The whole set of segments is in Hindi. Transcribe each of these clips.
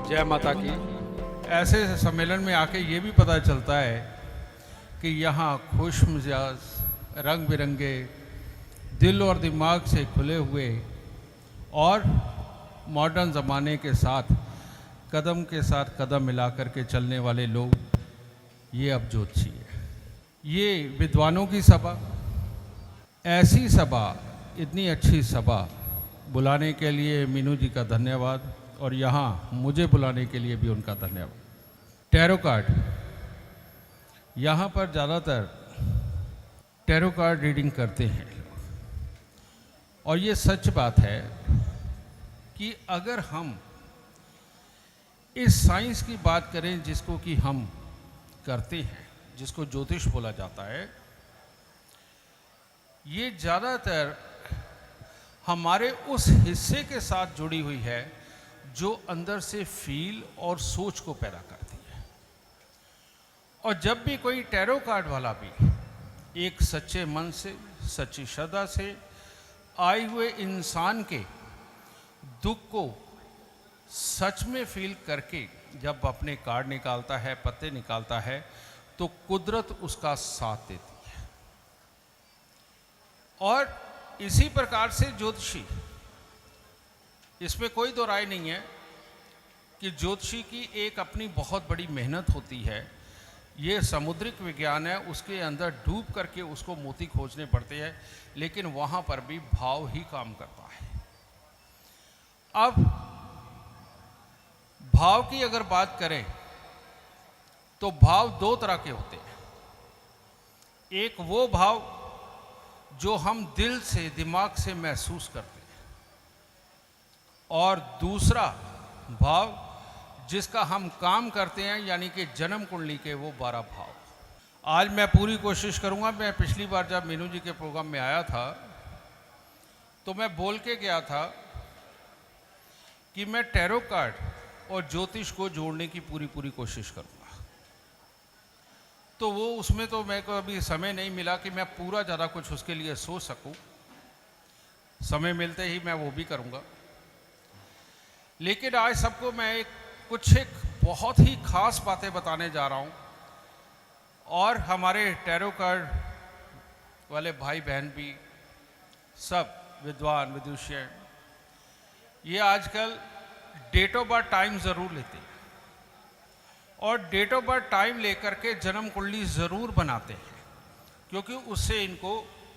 जय माता की। ऐसे सम्मेलन में आके ये भी पता चलता है कि यहाँ खुश मिजाज रंग बिरंगे दिल और दिमाग से खुले हुए और मॉडर्न ज़माने के साथ कदम मिला कर के चलने वाले लोग ये अब ज्योतिषी है। ये विद्वानों की सभा, ऐसी सभा, इतनी अच्छी सभा बुलाने के लिए मीनू जी का धन्यवाद और यहाँ मुझे बुलाने के लिए भी उनका धन्यवाद। टैरो कार्ड, यहाँ पर ज़्यादातर टैरो कार्ड रीडिंग करते हैं और ये सच बात है कि अगर हम इस साइंस की बात करें जिसको कि हम करते हैं, जिसको ज्योतिष बोला जाता है, ये ज़्यादातर हमारे उस हिस्से के साथ जुड़ी हुई है जो अंदर से फील और सोच को पैदा करती है। और जब भी कोई टैरो कार्ड वाला भी एक सच्चे मन से, सच्ची श्रद्धा से आए हुए इंसान के दुख को सच में फील करके जब अपने कार्ड निकालता है, पत्ते निकालता है, तो कुदरत उसका साथ देती है। और इसी प्रकार से ज्योतिषी, इसमें कोई दो राय नहीं है कि ज्योतिषी की एक अपनी बहुत बड़ी मेहनत होती है। ये समुद्रिक विज्ञान है, उसके अंदर डूब करके उसको मोती खोजने पड़ते हैं, लेकिन वहाँ पर भी भाव ही काम करता है। अब भाव की अगर बात करें तो भाव दो तरह के होते हैं। एक वो भाव जो हम दिल से, दिमाग से महसूस करते हैं, और दूसरा भाव जिसका हम काम करते हैं, यानी कि जन्म कुंडली के वो 12 भाव। आज मैं पूरी कोशिश करूंगा। मैं पिछली बार जब मीनू जी के प्रोग्राम में आया था तो मैं बोल के गया था कि मैं टैरो कार्ड और ज्योतिष को जोड़ने की पूरी कोशिश करूंगा। तो वो उसमें तो मेरे को अभी समय नहीं मिला कि मैं पूरा ज़्यादा कुछ उसके लिए सोच सकूं। समय मिलते ही मैं वो भी करूंगा। लेकिन आज सबको मैं एक बहुत ही खास बातें बताने जा रहा हूं, और हमारे टैरो कार्ड वाले भाई बहन भी सब विद्वान विदुषी, ये आजकल डेट ऑफ बर्थ टाइम ज़रूर लेते हैं और डेट ऑफ बर्थ टाइम लेकर के जन्म कुंडली ज़रूर बनाते हैं, क्योंकि उससे इनको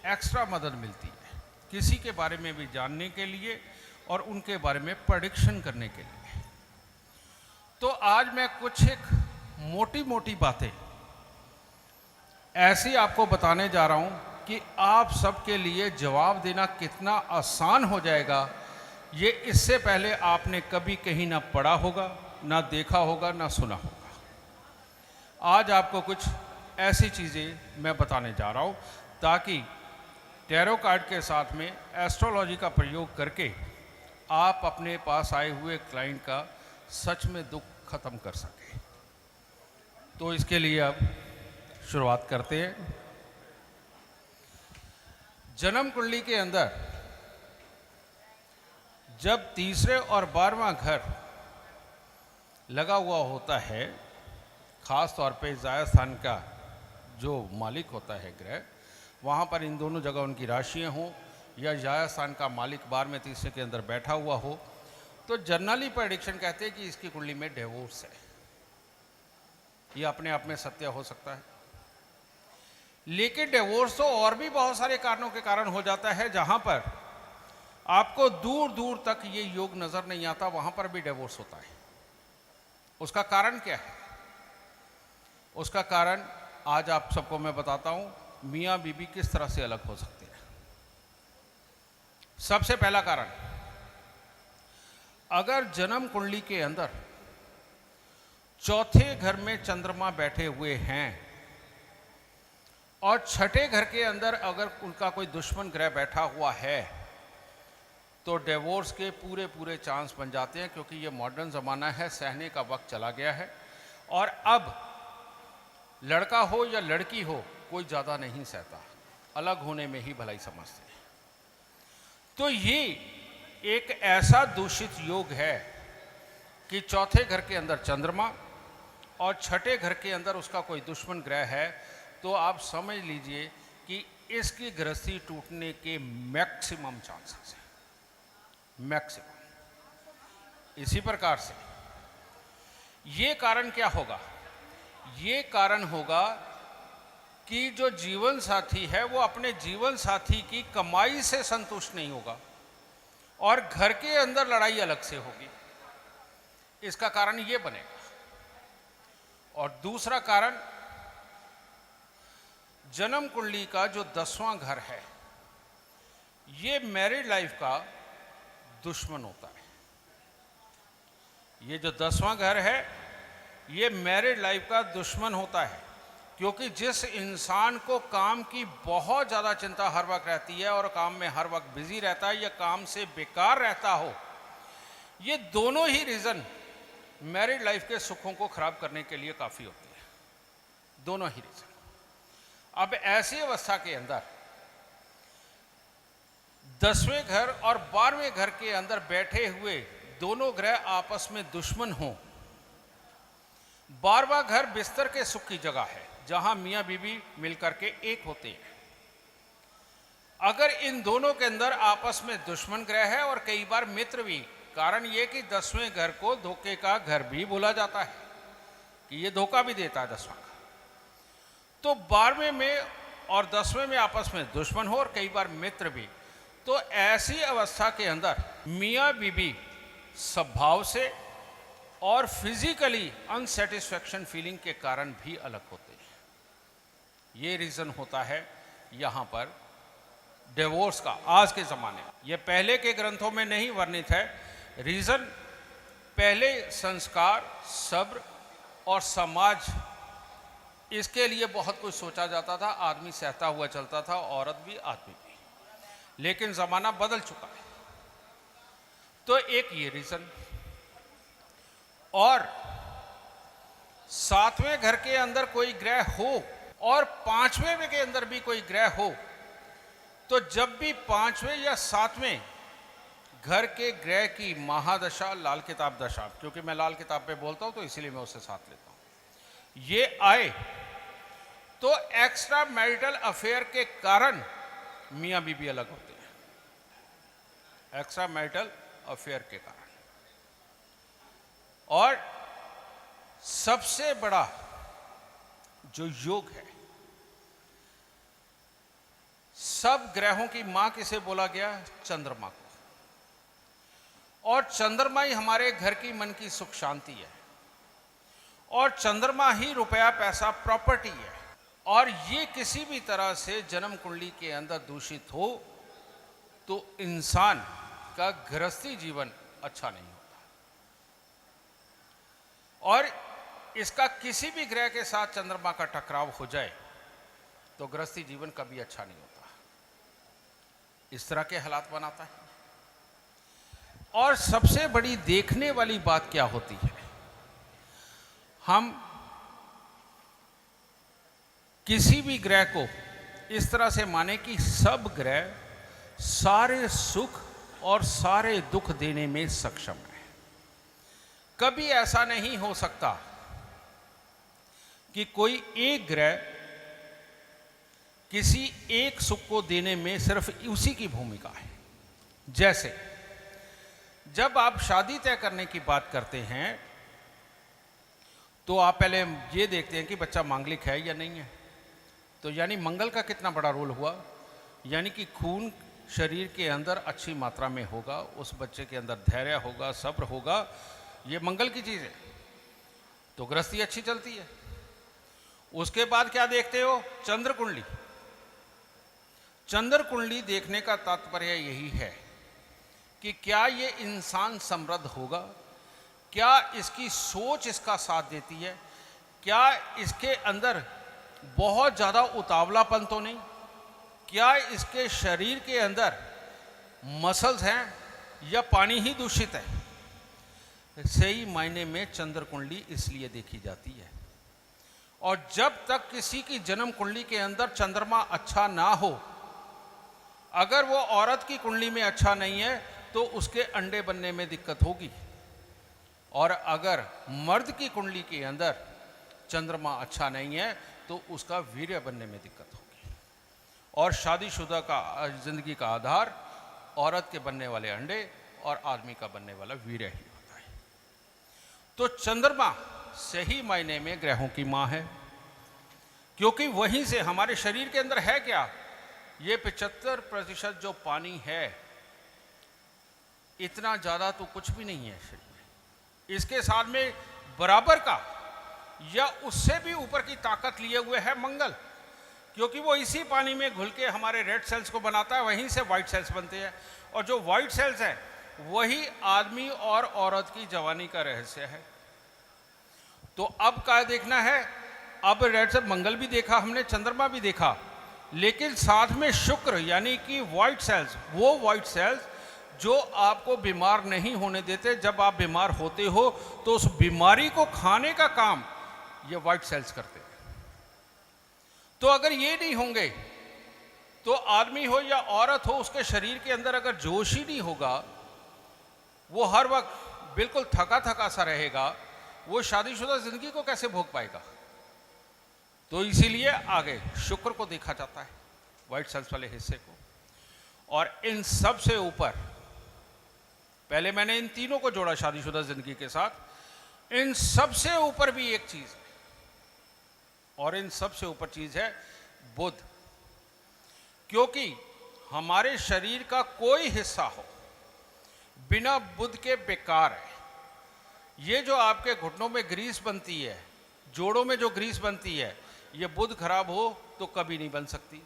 एक्स्ट्रा मदद मिलती है किसी के बारे में भी जानने के लिए और उनके बारे में प्रेडिक्शन करने के लिए। तो आज मैं कुछ एक मोटी बातें ऐसी आपको बताने जा रहा हूं कि आप सबके लिए जवाब देना कितना आसान हो जाएगा। ये इससे पहले आपने कभी कहीं ना पढ़ा होगा, ना देखा होगा, ना सुना होगा। आज आपको कुछ ऐसी चीज़ें मैं बताने जा रहा हूं ताकि टैरो कार्ड के साथ में एस्ट्रोलॉजी का प्रयोग करके आप अपने पास आए हुए क्लाइंट का सच में दुख खत्म कर सकें। तो इसके लिए अब शुरुआत करते हैं। जन्म कुंडली के अंदर जब तीसरे और 12वां घर लगा हुआ होता है, खास तौर पे जाया स्थान का जो मालिक होता है ग्रह, वहाँ पर इन दोनों जगह उनकी राशियाँ हों या जाया स्थान का मालिक 12वें तीसरे के अंदर बैठा हुआ हो, तो जनरली प्रेडिक्शन कहते हैं कि इसकी कुंडली में डिवोर्स है। ये अपने आप में सत्य हो सकता है, लेकिन डिवोर्स तो और भी बहुत सारे कारणों के कारण हो जाता है। जहाँ पर आपको दूर दूर तक ये योग नज़र नहीं आता, वहाँ पर भी डिवोर्स होता है। उसका कारण क्या है? उसका कारण आज आप सबको मैं बताता हूँ। मियाँ बीबी किस तरह से अलग हो सकते हैं। सबसे पहला कारण, अगर जन्म कुंडली के अंदर चौथे घर में चंद्रमा बैठे हुए हैं और छठे घर के अंदर अगर उनका कोई दुश्मन ग्रह बैठा हुआ है, तो डिवोर्स के पूरे चांस बन जाते हैं, क्योंकि ये मॉडर्न ज़माना है, सहने का वक्त चला गया है और अब लड़का हो या लड़की हो कोई ज़्यादा नहीं सहता, अलग होने में ही भलाई समझते हैं। तो ये एक ऐसा दूषित योग है कि चौथे घर के अंदर चंद्रमा और छठे घर के अंदर उसका कोई दुश्मन ग्रह है, तो आप समझ लीजिए कि इसकी गृहस्थी टूटने के मैक्सिमम चांसेस हैं, मैक्सिमम। इसी प्रकार से ये कारण क्या होगा? ये कारण होगा कि जो जीवन साथी है वो अपने जीवन साथी की कमाई से संतुष्ट नहीं होगा और घर के अंदर लड़ाई अलग से होगी। इसका कारण ये बनेगा। और दूसरा कारण, जन्म कुंडली का जो 10वां घर है, ये मैरिड लाइफ का दुश्मन होता है। ये जो 10वां घर है, ये मैरिड लाइफ का दुश्मन होता है, क्योंकि जिस इंसान को काम की बहुत ज़्यादा चिंता हर वक्त रहती है और काम में हर वक्त बिजी रहता है या काम से बेकार रहता हो, ये दोनों ही रीज़न मैरिड लाइफ के सुखों को खराब करने के लिए काफ़ी होती है, दोनों ही रीज़न। अब ऐसी अवस्था के अंदर 10वें घर और 12वें घर के अंदर बैठे हुए दोनों ग्रह आपस में दुश्मन हों। 12वां घर बिस्तर के सुख की जगह है, जहां मियां बीवी मिलकर के एक होते हैं। अगर इन दोनों के अंदर आपस में दुश्मन ग्रह है और कई बार मित्र भी, कारण यह कि 10वें घर को धोखे का घर भी बोला जाता है कि ये धोखा भी देता है 10वां घर। तो 12वें में और 10वें में आपस में दुश्मन हो और कई बार मित्र भी, तो ऐसी अवस्था के अंदर मियां बीवी स्वभाव से और फिजिकली अनसेटिस्फैक्शन फीलिंग के कारण भी अलग होते हैं। ये रीज़न होता है यहाँ पर डिवोर्स का आज के ज़माने में। ये पहले के ग्रंथों में नहीं वर्णित है। रीज़न, पहले संस्कार, सब्र और समाज, इसके लिए बहुत कुछ सोचा जाता था। आदमी सहता हुआ चलता था, औरत भी, आदमी भी। लेकिन ज़माना बदल चुका है, तो एक ये रीज़न। और 7वें घर के अंदर कोई ग्रह हो और 5वें के अंदर भी कोई ग्रह हो, तो जब भी 5वें या 7वें घर के ग्रह की महादशा, लाल किताब दशा, क्योंकि मैं लाल किताब पे बोलता हूं तो इसीलिए मैं उससे साथ लेता हूं, ये आए तो एक्स्ट्रा मैरिटल अफेयर के कारण मियां बीबी अलग होते हैं, एक्स्ट्रा मैरिटल अफेयर के कारण। और सबसे बड़ा जो योग है, सब ग्रहों की मां किसे बोला गया? चंद्रमा को। और चंद्रमा ही हमारे घर की मन की सुख शांति है, और चंद्रमा ही रुपया पैसा प्रॉपर्टी है। और ये किसी भी तरह से जन्म कुंडली के अंदर दूषित हो तो इंसान का गृहस्थी जीवन अच्छा नहीं होता। और इसका किसी भी ग्रह के साथ चंद्रमा का टकराव हो जाए तो गृहस्थी जीवन कभी अच्छा नहीं होता। इस तरह के हालात बनाता है। और सबसे बड़ी देखने वाली बात क्या होती है, हम किसी भी ग्रह को इस तरह से माने कि सब ग्रह सारे सुख और सारे दुख देने में सक्षम है। कभी ऐसा नहीं हो सकता कि कोई एक ग्रह किसी एक सुख को देने में सिर्फ उसी की भूमिका है। जैसे जब आप शादी तय करने की बात करते हैं तो आप पहले ये देखते हैं कि बच्चा मांगलिक है या नहीं है। तो यानी मंगल का कितना बड़ा रोल हुआ, यानी कि खून शरीर के अंदर अच्छी मात्रा में होगा, उस बच्चे के अंदर धैर्य होगा, सब्र होगा, ये मंगल की चीज़ है, तो गृहस्थी अच्छी चलती है। उसके बाद क्या देखते हो? चंद्र कुंडली। चंद्र कुंडली देखने का तात्पर्य यही है कि क्या ये इंसान समृद्ध होगा, क्या इसकी सोच इसका साथ देती है, क्या इसके अंदर बहुत ज़्यादा उतावलापन तो नहीं, क्या इसके शरीर के अंदर मसल्स हैं या पानी ही दूषित है। सही मायने में चंद्र कुंडली इसलिए देखी जाती है। और जब तक किसी की जन्म कुंडली के अंदर चंद्रमा अच्छा ना हो, अगर वो औरत की कुंडली में अच्छा नहीं है तो उसके अंडे बनने में दिक्कत होगी। और अगर मर्द की कुंडली के अंदर चंद्रमा अच्छा नहीं है तो उसका वीर्य बनने में दिक्कत होगी। और शादीशुदा का जिंदगी का आधार औरत के बनने वाले अंडे और आदमी का बनने वाला वीर्य ही होता है। तो चंद्रमा सही मायने में ग्रहों की मां है, क्योंकि वहीं से हमारे शरीर के अंदर है क्या, ये 75% जो पानी है, इतना ज्यादा तो कुछ भी नहीं है शरीर में। इसके साथ में बराबर का या उससे भी ऊपर की ताकत लिए हुए है मंगल, क्योंकि वो इसी पानी में घुल के हमारे रेड सेल्स को बनाता है, वहीं से व्हाइट सेल्स बनते हैं। और जो व्हाइट सेल्स हैं वही आदमी और औरत की जवानी का रहस्य है। तो अब क्या देखना है, अब रेड सेल मंगल भी देखा हमने, चंद्रमा भी देखा, लेकिन साथ में शुक्र यानी कि व्हाइट सेल्स, वो व्हाइट सेल्स जो आपको बीमार नहीं होने देते। जब आप बीमार होते हो तो उस बीमारी को खाने का काम ये व्हाइट सेल्स करते हैं। तो अगर ये नहीं होंगे तो आदमी हो या औरत हो, उसके शरीर के अंदर अगर जोश ही नहीं होगा, वो हर वक्त बिल्कुल थका थका सा रहेगा, वो शादीशुदा जिंदगी को कैसे भोग पाएगा। तो इसीलिए आगे शुक्र को देखा जाता है, व्हाइट सेल्स वाले हिस्से को। और इन सब से ऊपर, पहले मैंने इन तीनों को जोड़ा शादीशुदा जिंदगी के साथ, इन सब से ऊपर भी एक चीज है, और इन सब से ऊपर चीज है बुध। क्योंकि हमारे शरीर का कोई हिस्सा हो बिना बुध के बेकार है। ये जो आपके घुटनों में ग्रीस बनती है, जोड़ों में जो ग्रीस बनती है, ये बुध खराब हो तो कभी नहीं बन सकती।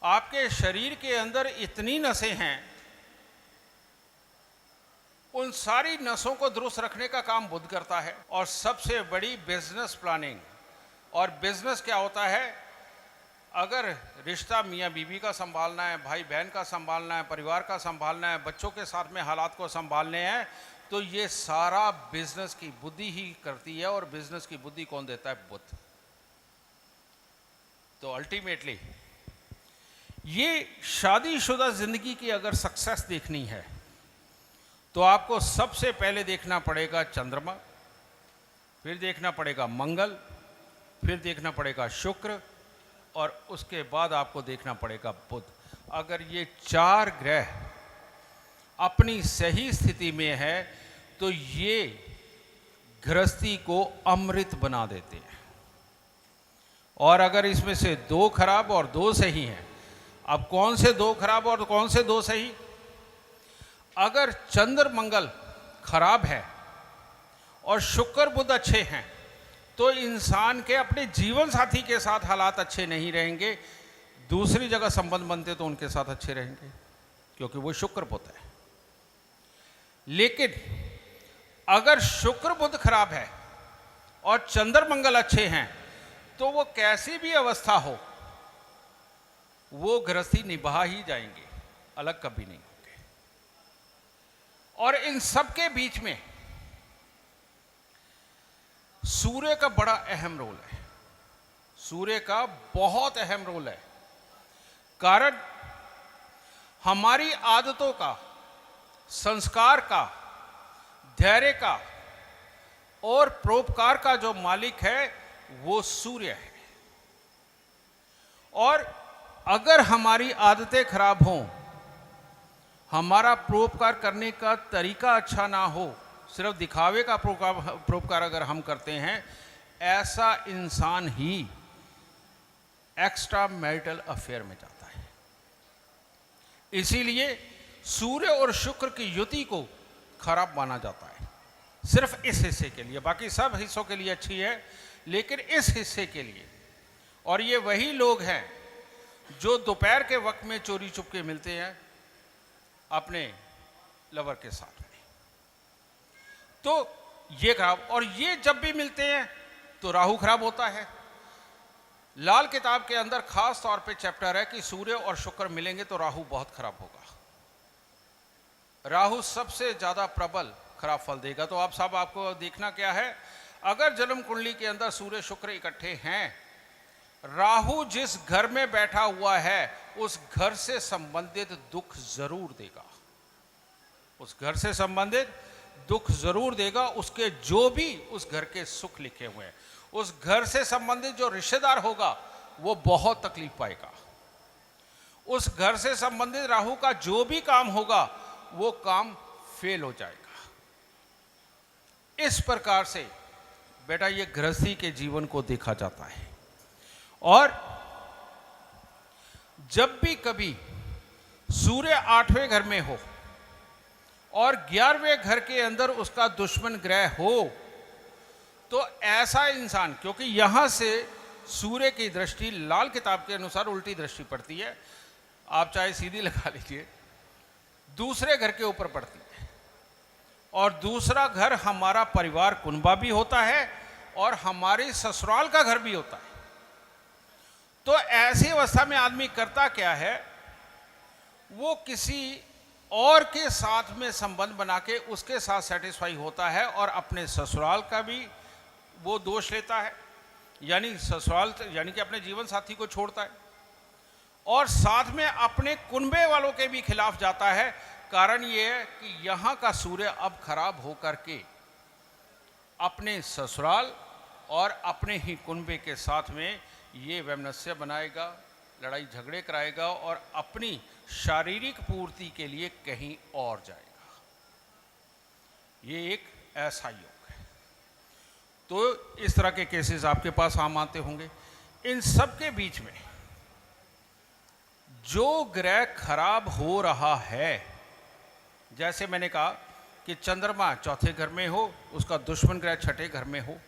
आपके शरीर के अंदर इतनी नसें हैं, उन सारी नसों को दुरुस्त रखने का काम बुध करता है। और सबसे बड़ी बिजनेस प्लानिंग, और बिजनेस क्या होता है, अगर रिश्ता मियाँ बीवी का संभालना है, भाई बहन का संभालना है, परिवार का संभालना है, बच्चों के साथ में हालात को संभालने हैं, तो ये सारा बिजनेस की बुद्धि ही करती है। और बिजनेस की बुद्धि कौन देता है, बुध। तो अल्टीमेटली ये शादीशुदा जिंदगी की अगर सक्सेस देखनी है तो आपको सबसे पहले देखना पड़ेगा चंद्रमा, फिर देखना पड़ेगा मंगल, फिर देखना पड़ेगा शुक्र, और उसके बाद आपको देखना पड़ेगा बुध। अगर ये चार ग्रह अपनी सही स्थिति में है तो ये गृहस्थी को अमृत बना देते हैं। और अगर इसमें से दो खराब और दो सही हैं, अब कौन से दो खराब और कौन से दो सही, अगर चंद्र मंगल खराब है और शुक्र बुध अच्छे हैं तो इंसान के अपने जीवन साथी के साथ हालात अच्छे नहीं रहेंगे। दूसरी जगह संबंध बनते तो उनके साथ अच्छे रहेंगे, क्योंकि वो शुक्र बुध है। लेकिन अगर शुक्र बुध खराब है और चंद्र मंगल अच्छे हैं तो वो कैसी भी अवस्था हो, वो गृहस्थी निभा ही जाएंगे, अलग कभी नहीं होंगे। और इन सब के बीच में सूर्य का बड़ा अहम रोल है, सूर्य का बहुत अहम रोल है। कारण हमारी आदतों का, संस्कार का, धैर्य का और परोपकार का जो मालिक है वो सूर्य है। और अगर हमारी आदतें खराब हों, हमारा परोपकार करने का तरीका अच्छा ना हो, सिर्फ दिखावे का परोपकार अगर हम करते हैं, ऐसा इंसान ही एक्स्ट्रा मैरिटल अफेयर में जाता है। इसीलिए सूर्य और शुक्र की युति को खराब माना जाता है, सिर्फ इस हिस्से के लिए। बाकी सब हिस्सों के लिए अच्छी है, लेकिन इस हिस्से के लिए। और ये वही लोग हैं जो दोपहर के वक्त में चोरी चुपके मिलते हैं अपने लवर के साथ में, तो ये खराब। और ये जब भी मिलते हैं तो राहु खराब होता है। लाल किताब के अंदर खास तौर पे चैप्टर है कि सूर्य और शुक्र मिलेंगे तो राहु बहुत खराब होगा। राहु सबसे ज्यादा प्रबल खराब फल देगा। तो आप सब, आपको देखना क्या है, अगर जन्म कुंडली के अंदर सूर्य शुक्र इकट्ठे हैं, राहु जिस घर में बैठा हुआ है उस घर से संबंधित दुख जरूर देगा, उस घर से संबंधित दुख जरूर देगा, उसके जो भी उस घर के सुख लिखे हुए हैं, उस घर से संबंधित जो रिश्तेदार होगा वो बहुत तकलीफ पाएगा। उस घर से संबंधित राहु का जो भी काम होगा वो काम फेल हो जाएगा। इस प्रकार से बेटा ये गृहस्थी के जीवन को देखा जाता है। और जब भी कभी सूर्य 8वें घर में हो और 11वें घर के अंदर उसका दुश्मन ग्रह हो, तो ऐसा इंसान, क्योंकि यहां से सूर्य की दृष्टि लाल किताब के अनुसार उल्टी दृष्टि पड़ती है, आप चाहे सीधी लगा लीजिए, दूसरे घर के ऊपर पड़ती है। और दूसरा घर हमारा परिवार कुनबा भी होता है और हमारी ससुराल का घर भी होता है। तो ऐसी अवस्था में आदमी करता क्या है, वो किसी और के साथ में संबंध बना के उसके साथ सेटिस्फाई होता है और अपने ससुराल का भी वो दोष लेता है, यानी ससुराल यानी कि अपने जीवन साथी को छोड़ता है और साथ में अपने कुनबे वालों के भी खिलाफ जाता है। कारण ये है कि यहाँ का सूर्य अब खराब होकर के अपने ससुराल और अपने ही कुनबे के साथ में ये वैमनस्य बनाएगा, लड़ाई झगड़े कराएगा और अपनी शारीरिक पूर्ति के लिए कहीं और जाएगा। ये एक ऐसा योग है। तो इस तरह के केसेस आपके पास आम आते होंगे। इन सब के बीच में जो ग्रह खराब हो रहा है, जैसे मैंने कहा कि चंद्रमा चौथे घर में हो, उसका दुश्मन ग्रह छठे घर में हो,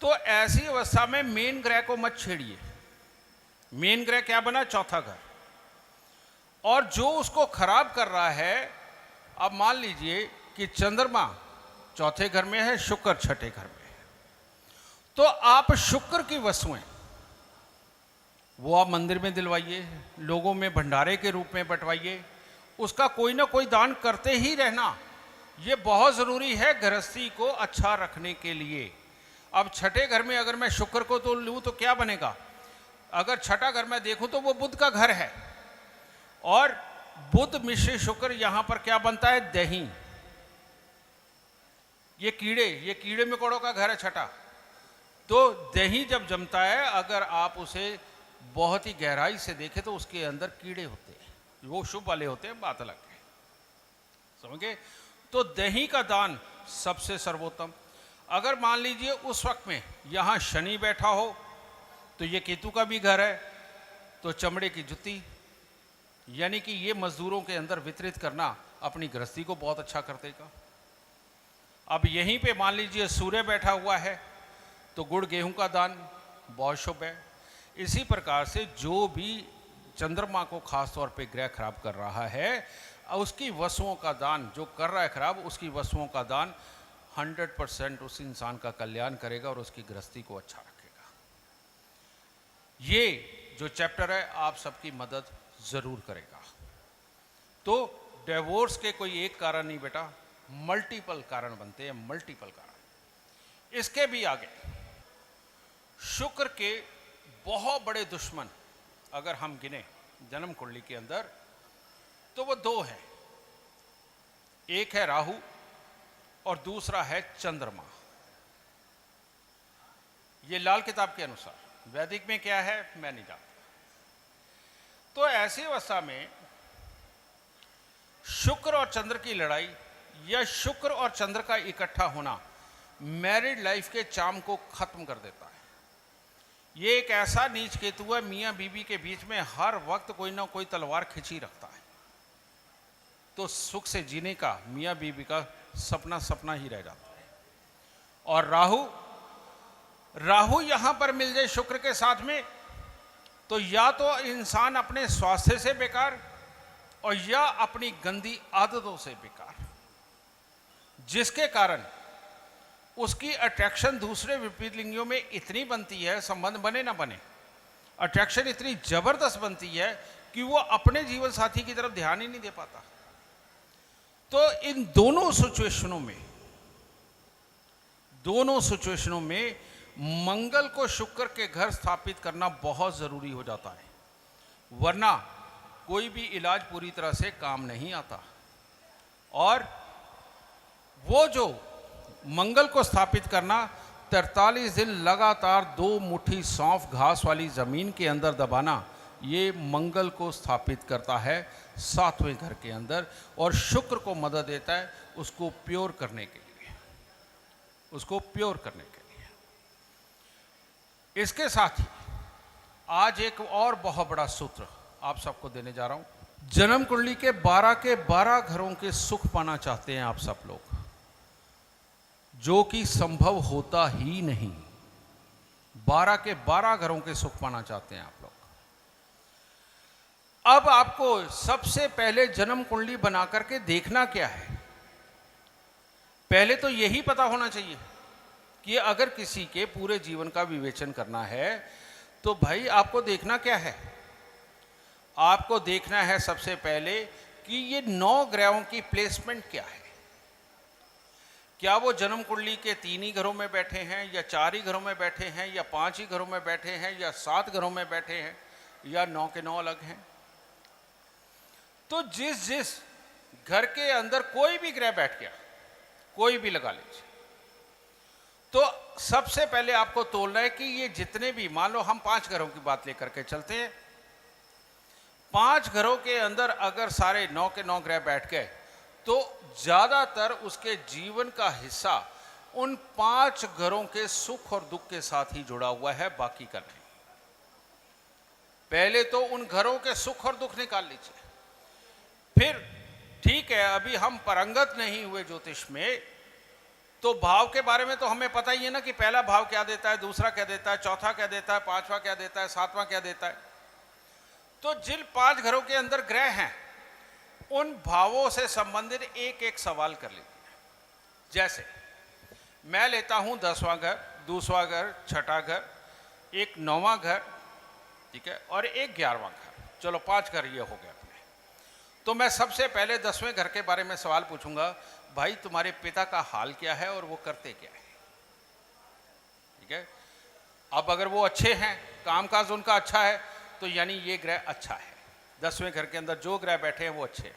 तो ऐसी अवस्था में मेन ग्रह को मत छेड़िए। मेन ग्रह क्या बना? चौथा घर। और जो उसको खराब कर रहा है, अब मान लीजिए कि चंद्रमा चौथे घर में है, शुक्र छठे घर में है, तो आप शुक्र की वस्तुएं वो आप मंदिर में दिलवाइए, लोगों में भंडारे के रूप में बंटवाइए, उसका कोई ना कोई दान करते ही रहना। ये बहुत ज़रूरी है गृहस्थी को अच्छा रखने के लिए। अब छठे घर में अगर मैं शुक्र को तो लूँ तो क्या बनेगा? अगर छठा घर में देखूं तो वो बुध का घर है और बुध मिश्र शुक्र, यहां पर क्या बनता है? दही। ये कीड़े मकोड़ों का घर है छठा। तो दही जब जमता है, अगर आप उसे बहुत ही गहराई से देखें तो उसके अंदर कीड़े होते हैं, वो शुभ वाले होते हैं, बात अलग है, समझे? तो दही का दान सबसे सर्वोत्तम। अगर मान लीजिए उस वक्त में यहां शनि बैठा हो, तो ये केतु का भी घर है, तो चमड़े की जुत्ती, यानी कि ये मजदूरों के अंदर वितरित करना अपनी गृहस्थी को बहुत अच्छा कर देगा। अब यहीं पे मान लीजिए सूर्य बैठा हुआ है, तो गुड़ गेहूं का दान बहुत शुभ है। इसी प्रकार से जो भी चंद्रमा को खास तौर पे ग्रह खराब कर रहा है, उसकी वस्तुओं का दान, जो कर रहा है खराब, उसकी वस्तुओं का दान 100% उस इंसान का कल्याण करेगा और उसकी गृहस्थी को अच्छा रखेगा। ये जो चैप्टर है आप सबकी मदद जरूर करेगा। तो डिवोर्स के कोई एक कारण नहीं बेटा, मल्टीपल कारण बनते हैं, मल्टीपल कारण। इसके भी आगे शुक्र के बहुत बड़े दुश्मन अगर हम गिने जन्म कुंडली के अंदर, तो वो दो हैं। एक है राहु और दूसरा है चंद्रमा। ये लाल किताब के अनुसार, वैदिक में क्या है मैं नहीं जानता। तो ऐसी अवस्था में शुक्र और चंद्र की लड़ाई या शुक्र और चंद्र का इकट्ठा होना मैरिड लाइफ के चार्म को खत्म कर देता है। ये एक ऐसा नीच केतु है, मियाँ बीबी के बीच में हर वक्त कोई ना कोई तलवार खिंची रखता है, तो सुख से जीने का मियाँ बीबी का सपना सपना ही रह जाता है। और राहु यहां पर मिल जाए शुक्र के साथ में, तो या तो इंसान अपने स्वास्थ्य से बेकार और या अपनी गंदी आदतों से बेकार, जिसके कारण उसकी अट्रैक्शन दूसरे विपरीत लिंगियों में इतनी बनती है, संबंध बने ना बने, अट्रैक्शन इतनी जबरदस्त बनती है कि वो अपने जीवन साथी की तरफ ध्यान ही नहीं दे पाता। तो इन दोनों सिचुएशनों में मंगल को शुक्र के घर स्थापित करना बहुत जरूरी हो जाता है, वरना कोई भी इलाज पूरी तरह से काम नहीं आता। और वो जो मंगल को स्थापित करना, 43 दिन लगातार 2 मुट्ठी सौंफ घास वाली ज़मीन के अंदर दबाना, ये मंगल को स्थापित करता है 7वें घर के अंदर, और शुक्र को मदद देता है उसको प्योर करने के लिए, उसको प्योर करने के लिए। इसके साथ ही आज एक और बहुत बड़ा सूत्र आप सबको देने जा रहा हूं। जन्म कुंडली के 12 घरों के सुख पाना चाहते हैं आप सब लोग, जो कि संभव होता ही नहीं। 12 घरों के सुख पाना चाहते हैं आप लोग। अब आपको सबसे पहले जन्म कुंडली बना करके देखना क्या है, पहले तो यही पता होना चाहिए कि अगर किसी के पूरे जीवन का विवेचन करना है तो भाई आपको देखना क्या है। आपको देखना है सबसे पहले कि ये 9 ग्रहों की प्लेसमेंट क्या है। क्या वो जन्म कुंडली के 3 ही घरों में बैठे हैं, या 4 ही घरों में बैठे हैं, या 5 ही घरों में बैठे हैं, या 7 घरों में बैठे हैं, या 9 के 9 अलग हैं। तो जिस जिस घर के अंदर कोई भी ग्रह बैठ गया, कोई भी लगा लीजिए, तो सबसे पहले आपको तोलना है कि ये जितने भी, मान लो हम 5 घरों की बात लेकर के चलते हैं, 5 घरों के अंदर अगर सारे 9 के 9 ग्रह बैठ गए तो ज्यादातर उसके जीवन का हिस्सा उन 5 घरों के सुख और दुख के साथ ही जुड़ा हुआ है, बाकी का नहीं। पहले तो उन घरों के सुख और दुख निकाल लीजिए। फिर ठीक है, अभी हम परंगत नहीं हुए ज्योतिष में, तो भाव के बारे में तो हमें पता ही है ना कि पहला भाव क्या देता है, दूसरा क्या देता है, चौथा क्या देता है, 5वां क्या देता है, 7वां क्या देता है। तो जिन 5 घरों के अंदर ग्रह हैं उन भावों से संबंधित एक एक सवाल कर लीजिए। जैसे मैं लेता हूं 10वां घर, 2वां घर, 6ठा घर, एक 9वां घर, ठीक है, और एक 11वां घर। चलो 5 घर ये हो गए अपने। तो मैं सबसे पहले 10वें घर के बारे में सवाल पूछूंगा, भाई तुम्हारे पिता का हाल क्या है और वो करते क्या है। ठीक है, अब अगर वो अच्छे हैं, कामकाज उनका अच्छा है, तो यानी ये ग्रह अच्छा है। 10वें घर के अंदर जो ग्रह बैठे हैं वो अच्छे हैं,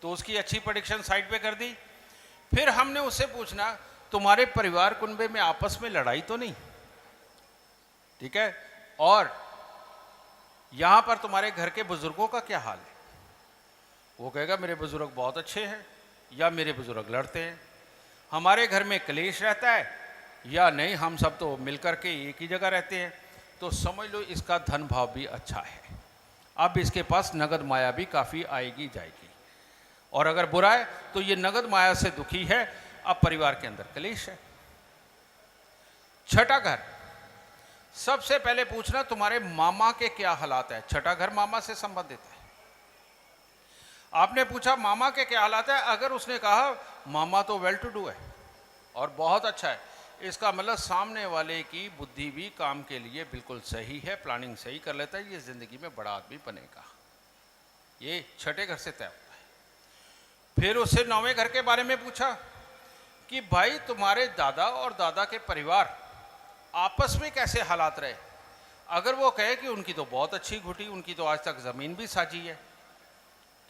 तो उसकी अच्छी प्रेडिक्शन साइड पे कर दी। फिर हमने उससे पूछना, तुम्हारे परिवार कुनबे में आपस में लड़ाई तो नहीं, ठीक है, और यहां पर तुम्हारे घर के बुजुर्गों का क्या हाल है। वो कहेगा मेरे बुजुर्ग बहुत अच्छे हैं, या मेरे बुजुर्ग लड़ते हैं। हमारे घर में क्लेश रहता है, या नहीं हम सब तो मिलकर के एक ही जगह रहते हैं। तो समझ लो इसका धन भाव भी अच्छा है, अब इसके पास नगद माया भी काफ़ी आएगी जाएगी। और अगर बुरा है तो ये नगद माया से दुखी है, अब परिवार के अंदर क्लेश है। 6ठा घर, सबसे पहले पूछना तुम्हारे मामा के क्या हालात है। 6ठा घर मामा से संबंधित है। आपने पूछा मामा के क्या हालात है, अगर उसने कहा मामा तो वेल टू डू है और बहुत अच्छा है, इसका मतलब सामने वाले की बुद्धि भी काम के लिए बिल्कुल सही है, प्लानिंग सही कर लेता है, ये जिंदगी में बड़ा आदमी बनेगा। ये 6ठे घर से तय होता है। फिर उससे 9वें घर के बारे में पूछा कि भाई तुम्हारे दादा और दादा के परिवार आपस में कैसे हालात रहे। अगर वो कहे कि उनकी तो बहुत अच्छी घुटी, उनकी तो आज तक जमीन भी साझी है,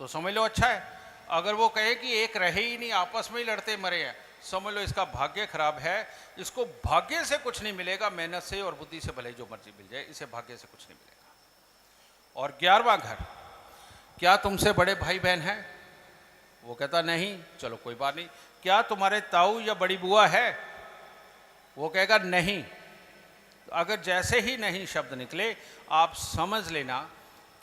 तो समझ लो अच्छा है। अगर वो कहे कि एक रहे ही नहीं, आपस में ही लड़ते मरे हैं, समझ लो इसका भाग्य खराब है, इसको भाग्य से कुछ नहीं मिलेगा, मेहनत से और बुद्धि से भले जो मर्जी मिल जाए, इसे भाग्य से कुछ नहीं मिलेगा। और 11वां घर, क्या तुमसे बड़े भाई बहन हैं। वो कहता नहीं, चलो कोई बात नहीं। क्या तुम्हारे ताऊ या बड़ी बुआ है। वो कहेगा नहीं। तो अगर जैसे ही नहीं शब्द निकले, आप समझ लेना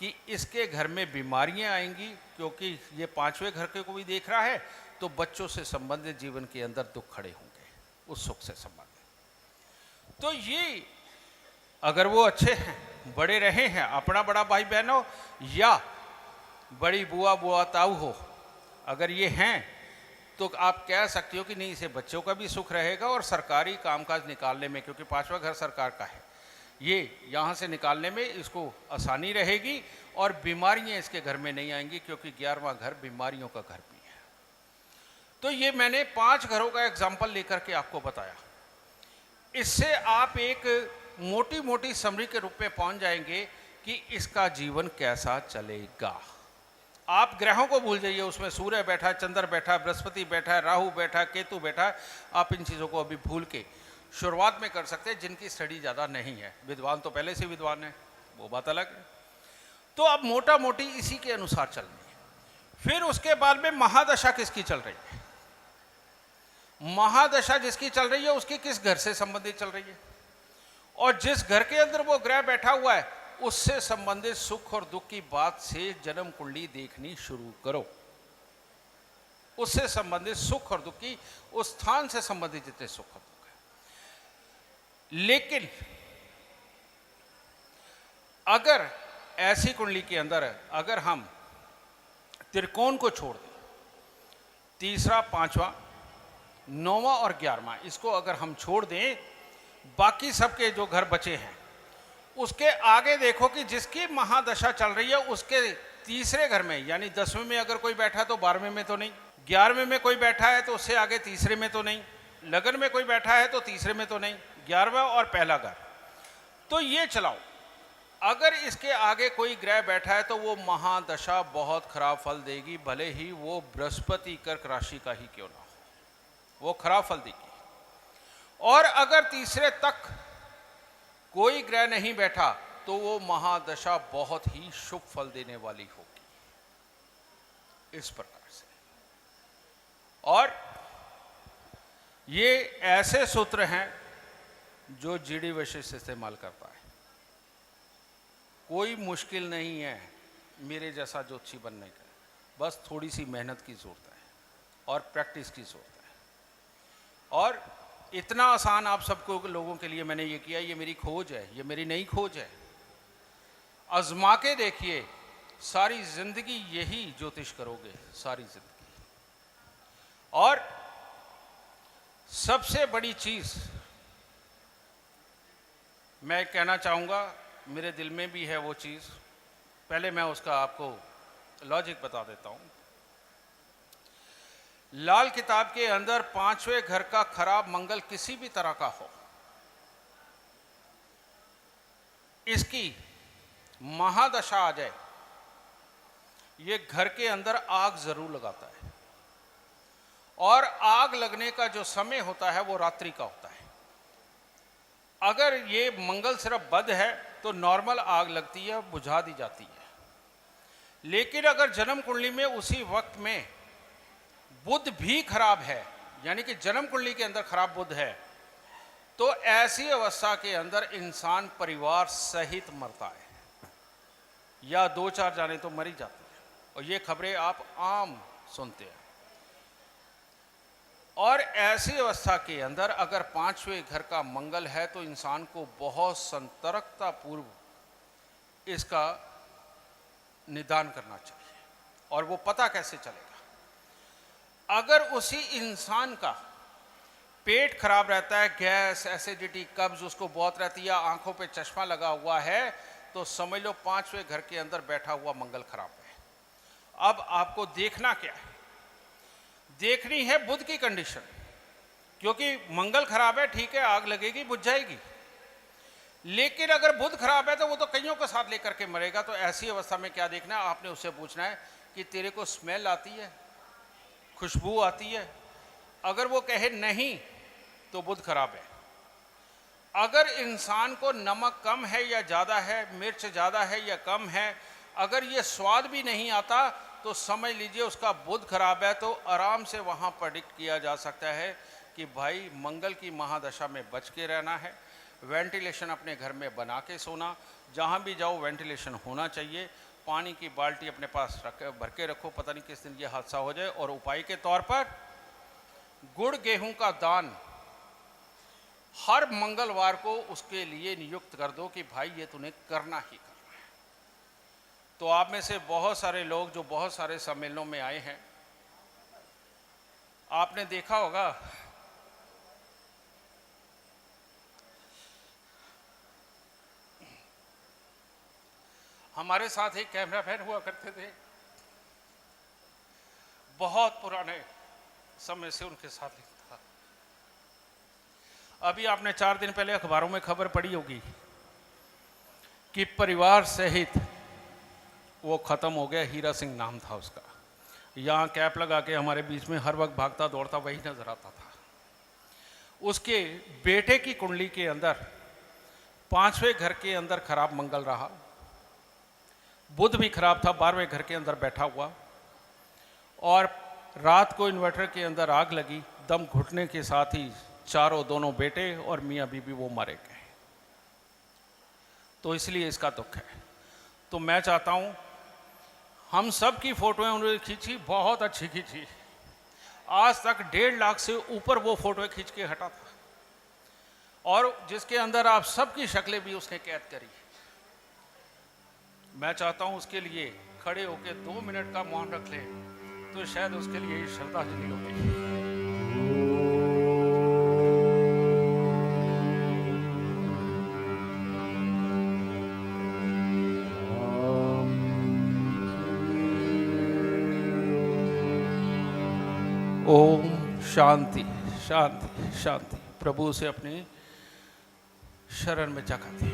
कि इसके घर में बीमारियां आएंगी, क्योंकि ये 5वें घर के को भी देख रहा है, तो बच्चों से संबंधित जीवन के अंदर दुख खड़े होंगे, उस सुख से संबंधित। तो ये अगर वो अच्छे हैं, बड़े रहे हैं, अपना बड़ा भाई बहन हो या बड़ी बुआ ताऊ हो, अगर ये हैं तो आप कह सकते हो कि नहीं, इसे बच्चों का भी सुख रहेगा और सरकारी कामकाज निकालने में, क्योंकि 5वां घर सरकार का है, ये यहाँ से निकालने में इसको आसानी रहेगी और बीमारियाँ इसके घर में नहीं आएंगी, क्योंकि 11वां घर बीमारियों का घर भी है। तो ये मैंने 5 घरों का एग्जाम्पल लेकर के आपको बताया। इससे आप एक मोटी मोटी समरी के रूप में पहुंच जाएंगे कि इसका जीवन कैसा चलेगा। आप ग्रहों को भूल जाइए, उसमें सूर्य बैठा है, चंद्र बैठा है, बृहस्पति बैठा है, राहु बैठा है, केतु बैठा है। आप इन चीज़ों को अभी भूल के शुरुआत में कर सकते हैं, जिनकी स्टडी ज़्यादा नहीं है। विद्वान तो पहले से विद्वान है, वो बात अलग है। तो अब मोटा मोटी इसी के अनुसार चलनी है। फिर उसके बाद में महादशा किसकी चल रही है, महादशा जिसकी चल रही है उसकी किस घर से संबंधित चल रही है, और जिस घर के अंदर वो ग्रह बैठा हुआ है उससे संबंधित सुख और दुख की बात से जन्म कुंडली देखनी शुरू करो। उससे संबंधित सुख और दुख की, उस स्थान से संबंधित जितने सुख और दुख है। लेकिन अगर ऐसी कुंडली के अंदर अगर हम त्रिकोण को छोड़ दें, तीसरा, पांचवा, नौवां और 11वां, इसको अगर हम छोड़ दें, बाकी सबके जो घर बचे हैं उसके आगे देखो कि जिसकी महादशा चल रही है उसके तीसरे घर में, यानी 10वें में अगर कोई बैठा है तो 12वें में तो नहीं, 11वें में कोई बैठा है तो उससे आगे तीसरे में तो नहीं, लगन में कोई बैठा है तो तीसरे में तो नहीं, 11वां और पहला घर। तो ये चलाओ, अगर इसके आगे कोई ग्रह बैठा है तो वो महादशा बहुत खराब फल देगी, भले ही वो बृहस्पति कर्क राशि का ही क्यों ना हो, वो खराब फल देगी। और अगर तीसरे तक कोई ग्रह नहीं बैठा तो वो महादशा बहुत ही शुभ फल देने वाली होगी, इस प्रकार से। और ये ऐसे सूत्र हैं जो जीडी वशिष्ठ इस्तेमाल करता है। कोई मुश्किल नहीं है मेरे जैसा ज्योतिषी बनने का, बस थोड़ी सी मेहनत की जरूरत है और प्रैक्टिस की जरूरत है। और इतना आसान आप सबको लोगों के लिए मैंने ये किया, ये मेरी खोज है, ये मेरी नई खोज है। आजमा के देखिए, सारी जिंदगी यही ज्योतिष करोगे, सारी जिंदगी। और सबसे बड़ी चीज मैं कहना चाहूंगा, मेरे दिल में भी है वो चीज, पहले मैं उसका आपको लॉजिक बता देता हूं। लाल किताब के अंदर 5वें घर का खराब मंगल किसी भी तरह का हो, इसकी महादशा आ जाए, ये घर के अंदर आग जरूर लगाता है। और आग लगने का जो समय होता है वो रात्रि का होता है। अगर ये मंगल सिर्फ बद है तो नॉर्मल आग लगती है, बुझा दी जाती है। लेकिन अगर जन्म कुंडली में उसी वक्त में बुध भी खराब है, यानी कि जन्म कुंडली के अंदर खराब बुध है, तो ऐसी अवस्था के अंदर इंसान परिवार सहित मरता है, या 2-4 जाने तो मर ही जाते हैं। और ये खबरें आप आम सुनते हैं। और ऐसी अवस्था के अंदर अगर 5वें घर का मंगल है तो इंसान को बहुत सतर्कता पूर्व इसका निदान करना चाहिए। और वो पता कैसे चलेगा? अगर उसी इंसान का पेट खराब रहता है, गैस, एसिडिटी, कब्ज उसको बहुत रहती है, आंखों पे चश्मा लगा हुआ है, तो समझ लो 5वें घर के अंदर बैठा हुआ मंगल खराब है। अब आपको देखना क्या है? देखनी है बुध की कंडीशन, क्योंकि मंगल खराब है, ठीक है, आग लगेगी, बुझ जाएगी। लेकिन अगर बुध खराब है तो वो तो कईयों को साथ लेकर के मरेगा। तो ऐसी अवस्था में क्या देखना है? आपने उससे पूछना है कि तेरे को स्मेल आती है, खुशबू आती है? अगर वो कहे नहीं तो बुध खराब है। अगर इंसान को नमक कम है या ज़्यादा है, मिर्च ज़्यादा है या कम है, अगर ये स्वाद भी नहीं आता तो समझ लीजिए उसका बुध खराब है। तो आराम से वहाँ प्रेडिक्ट किया जा सकता है कि भाई मंगल की महादशा में बच के रहना है। वेंटिलेशन अपने घर में बना के सोना, जहाँ भी जाओ वेंटिलेशन होना चाहिए। पानी की बाल्टी अपने पास भर के रखो, पता नहीं किस दिन ये हादसा हो जाए। और उपाय के तौर पर गुड़ गेहूं का दान हर मंगलवार को उसके लिए नियुक्त कर दो कि भाई ये तूने करना ही करना है। तो आप में से बहुत सारे लोग जो बहुत सारे सम्मेलनों में आए हैं, आपने देखा होगा हमारे साथ एक कैमरामैन हुआ करते थे, बहुत पुराने समय से उनके साथ लिखता था। अभी आपने 4 दिन पहले अखबारों में खबर पड़ी होगी कि परिवार सहित वो ख़त्म हो गया। हीरा सिंह नाम था उसका। यहाँ कैप लगा के हमारे बीच में हर वक्त भागता दौड़ता वही नजर आता था। उसके बेटे की कुंडली के अंदर 5वें घर के अंदर खराब मंगल रहा, बुध भी खराब था 12वें घर के अंदर बैठा हुआ, और रात को इन्वर्टर के अंदर आग लगी। दम घुटने के साथ ही दोनों बेटे और मियाँ बीबी वो मारे गए। तो इसलिए इसका दुख है। तो मैं चाहता हूँ, हम सब की फोटोएं उन्होंने खींची, बहुत अच्छी खींची। आज तक 1.5 लाख से ऊपर वो फोटोएं खींच के हटा था, और जिसके अंदर आप सबकी शक्लें भी उसने कैद करी। मैं चाहता हूं उसके लिए खड़े होकर 2 मिनट का मौन रख लें, तो शायद उसके लिए श्रद्धांजलि होगी। ओम शांति शांति शांति। प्रभु से अपनी शरण में जगह दी।